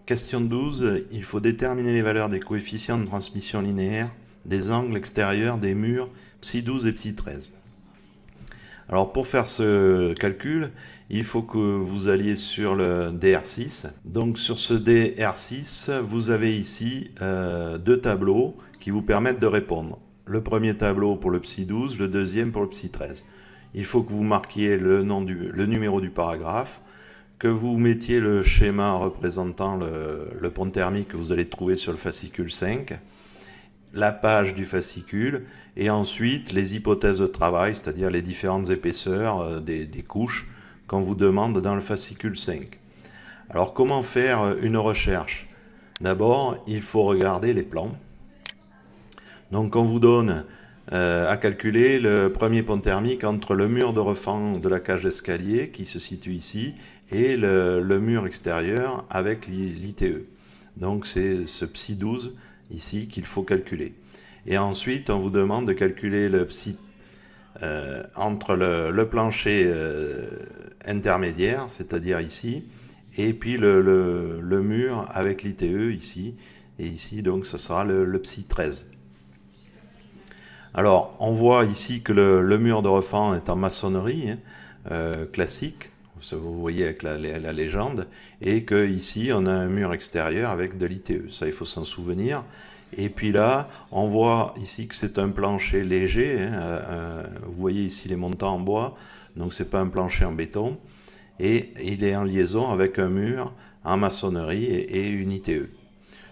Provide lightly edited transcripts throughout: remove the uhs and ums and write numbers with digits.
Question 12, il faut déterminer les valeurs des coefficients de transmission linéaire des angles extérieurs des murs ψ12 et ψ13. Alors pour faire ce calcul, il faut que vous alliez sur le DR6. Donc sur ce DR6, vous avez ici deux tableaux qui vous permettent de répondre. Le premier tableau pour le ψ12, le deuxième pour le ψ13. Il faut que vous marquiez le numéro du paragraphe, que vous mettiez le schéma représentant le pont thermique que vous allez trouver sur le fascicule 5, la page du fascicule, et ensuite les hypothèses de travail, c'est-à-dire les différentes épaisseurs des couches qu'on vous demande dans le fascicule 5. Alors comment faire une recherche? D'abord, il faut regarder les plans. Donc on vous donne à calculer le premier pont thermique entre le mur de refend de la cage d'escalier qui se situe ici et le mur extérieur avec l'ITE. Donc c'est ce ψ12 ici qu'il faut calculer. Et ensuite on vous demande de calculer le ψ entre le plancher intermédiaire, c'est-à-dire ici, et puis le mur avec l'ITE ici, et ici donc ce sera le ψ13. Alors, on voit ici que le mur de refend est en maçonnerie classique, vous voyez avec la légende, et que ici on a un mur extérieur avec de l'ITE, ça il faut s'en souvenir. Et puis là, on voit ici que c'est un plancher léger, vous voyez ici les montants en bois, donc c'est pas un plancher en béton, et il est en liaison avec un mur en maçonnerie et une ITE.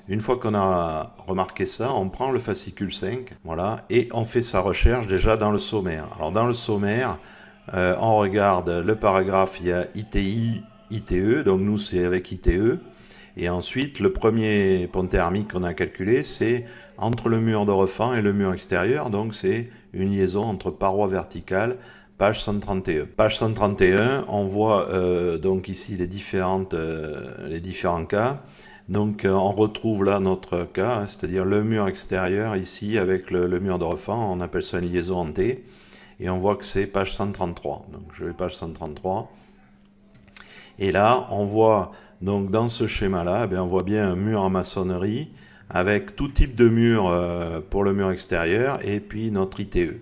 Une fois qu'on a remarqué ça, on prend le fascicule 5, voilà, et on fait sa recherche déjà dans le sommaire. Alors dans le sommaire, on regarde le paragraphe, il y a ITI, ITE, donc nous c'est avec ITE. Et ensuite, le premier pont thermique qu'on a calculé, c'est entre le mur de refend et le mur extérieur, donc c'est une liaison entre parois verticales, page 131. Page 131, on voit donc ici les différents cas. Donc on retrouve là notre cas, c'est-à-dire le mur extérieur ici avec le mur de refend, on appelle ça une liaison en T, et on voit que c'est page 133. Donc je vais page 133, et là on voit donc dans ce schéma-là, on voit bien un mur en maçonnerie avec tout type de mur pour le mur extérieur et puis notre ITE.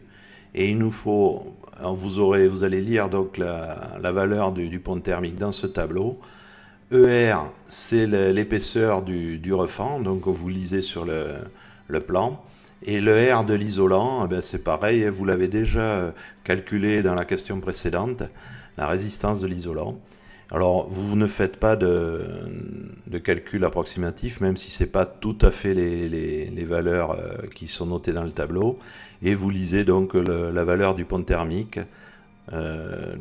Et il nous faut, vous allez lire donc la valeur du pont thermique dans ce tableau. ER, c'est l'épaisseur du refend, donc vous lisez sur le plan. Et le R de l'isolant, c'est pareil, vous l'avez déjà calculé dans la question précédente, la résistance de l'isolant. Alors, vous ne faites pas de calcul approximatif, même si ce n'est pas tout à fait les valeurs qui sont notées dans le tableau. Et vous lisez donc la valeur du pont thermique,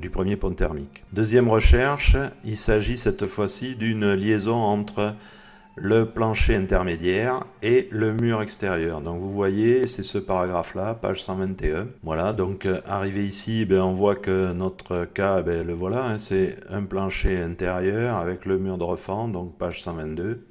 du premier pont thermique. Deuxième recherche, il s'agit cette fois-ci d'une liaison entre le plancher intermédiaire et le mur extérieur. Donc vous voyez, c'est ce paragraphe-là, page 121. Voilà, donc arrivé ici, on voit que notre cas, le voilà, c'est un plancher intérieur avec le mur de refend, donc page 122.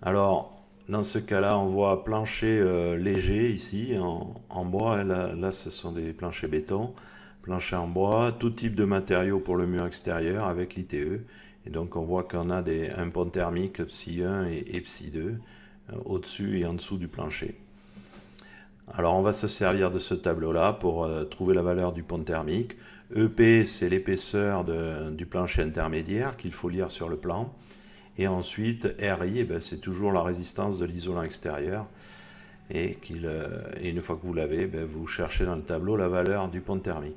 Alors, dans ce cas-là, on voit plancher léger ici, en bois. Là, ce sont des planchers béton, plancher en bois, tout type de matériaux pour le mur extérieur avec l'ITE. Et donc on voit qu'on a un pont thermique ψ1 et ψ2 au-dessus et en dessous du plancher. Alors on va se servir de ce tableau-là pour trouver la valeur du pont thermique. EP, c'est l'épaisseur du plancher intermédiaire qu'il faut lire sur le plan. Et ensuite, RI, c'est toujours la résistance de l'isolant extérieur. Et une fois que vous l'avez, vous cherchez dans le tableau la valeur du pont thermique.